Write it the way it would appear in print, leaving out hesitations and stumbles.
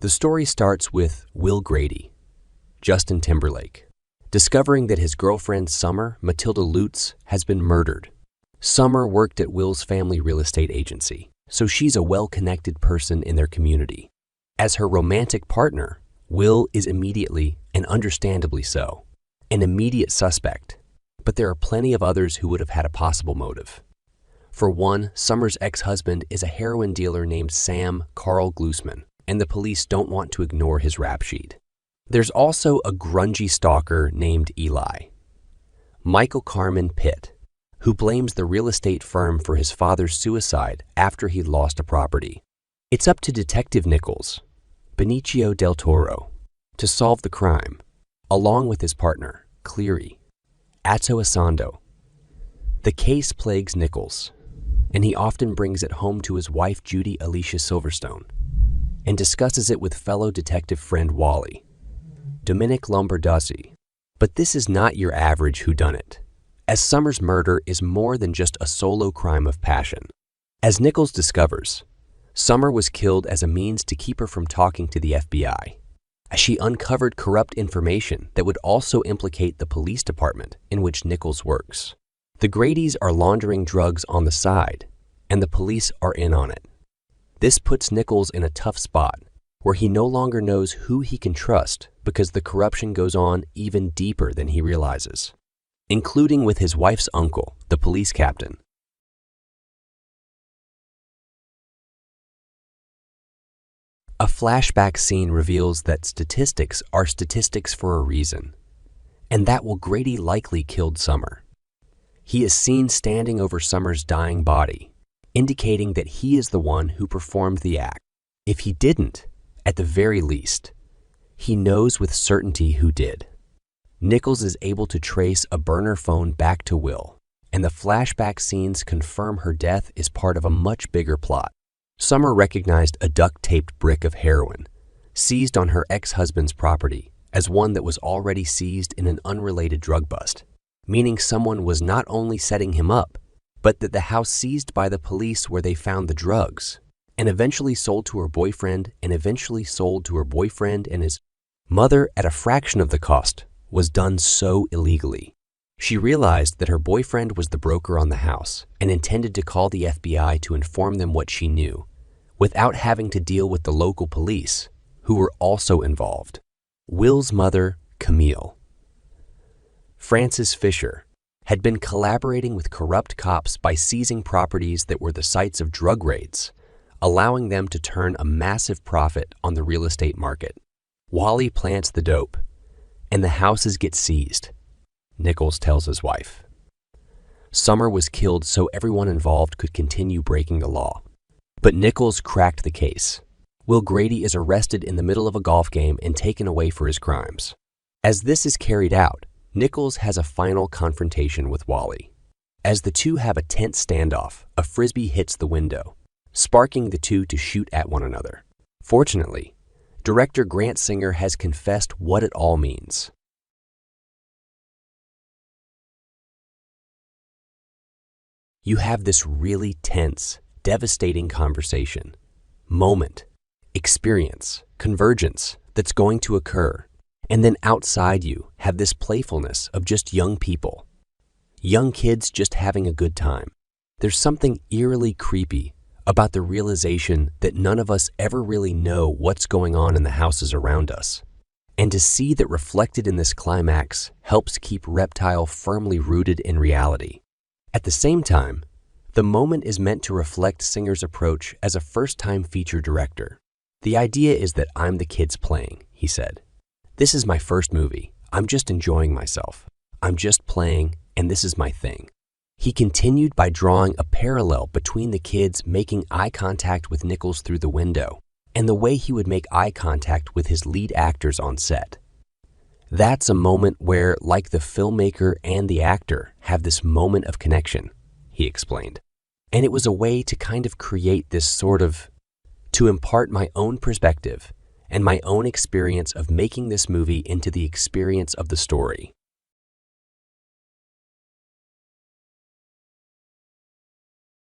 The story starts with Will Grady, Justin Timberlake, discovering that his girlfriend Summer Matilda Lutz has been murdered. Summer worked at Will's family real estate agency, so she's a well-connected person in their community. As her romantic partner, Will is immediately, and understandably so, an immediate suspect, but there are plenty of others who would have had a possible motive. For one, Summer's ex-husband is a heroin dealer named Sam Carl Glusman, and the police don't want to ignore his rap sheet. There's also a grungy stalker named Eli, Michael Carmen Pitt, who blames the real estate firm for his father's suicide after he lost a property. It's up to Detective Nichols, Benicio del Toro, to solve the crime, along with his partner, Cleary, Atto Asando. The case plagues Nichols, and he often brings it home to his wife Judy Alicia Silverstone, and discusses it with fellow detective friend Wally, Dominic Lombardozzi. But this is not your average whodunit, as Summer's murder is more than just a solo crime of passion. As Nichols discovers, Summer was killed as a means to keep her from talking to the FBI, as she uncovered corrupt information that would also implicate the police department in which Nichols works. The Gradys are laundering drugs on the side, and the police are in on it. This puts Nichols in a tough spot, where he no longer knows who he can trust because the corruption goes on even deeper than he realizes, including with his wife's uncle, the police captain. A flashback scene reveals that statistics are statistics for a reason, and that Will Grady likely killed Summer. He is seen standing over Summer's dying body, indicating that he is the one who performed the act. If he didn't, at the very least, he knows with certainty who did. Nichols is able to trace a burner phone back to Will, and the flashback scenes confirm her death is part of a much bigger plot. Summer recognized a duct-taped brick of heroin, seized on her ex-husband's property, as one that was already seized in an unrelated drug bust, meaning someone was not only setting him up, but that the house seized by the police where they found the drugs, and eventually sold to her boyfriend and his mother at a fraction of the cost, was done so illegally. She realized that her boyfriend was the broker on the house and intended to call the FBI to inform them what she knew, without having to deal with the local police, who were also involved. Will's mother, Camille, Frances Fisher, had been collaborating with corrupt cops by seizing properties that were the sites of drug raids, allowing them to turn a massive profit on the real estate market. Wally plants the dope, and the houses get seized, Nichols tells his wife. Summer was killed so everyone involved could continue breaking the law. But Nichols cracked the case. Will Grady is arrested in the middle of a golf game and taken away for his crimes. As this is carried out, Nichols has a final confrontation with Wally. As the two have a tense standoff, a frisbee hits the window, sparking the two to shoot at one another. Fortunately, director Grant Singer has confessed what it all means. You have this really tense, devastating conversation, moment, experience, convergence that's going to occur. And then outside you have this playfulness of just young people, young kids just having a good time. There's something eerily creepy about the realization that none of us ever really know what's going on in the houses around us. And to see that reflected in this climax helps keep Reptile firmly rooted in reality. At the same time, the moment is meant to reflect Singer's approach as a first-time feature director. The idea is that I'm the kids playing, he said. This is my first movie. I'm just enjoying myself. I'm just playing, and this is my thing. He continued by drawing a parallel between the kids making eye contact with Nichols through the window and the way he would make eye contact with his lead actors on set. That's a moment where, like the filmmaker and the actor, have this moment of connection, he explained. And it was a way to kind of create this to impart my own perspective and my own experience of making this movie into the experience of the story.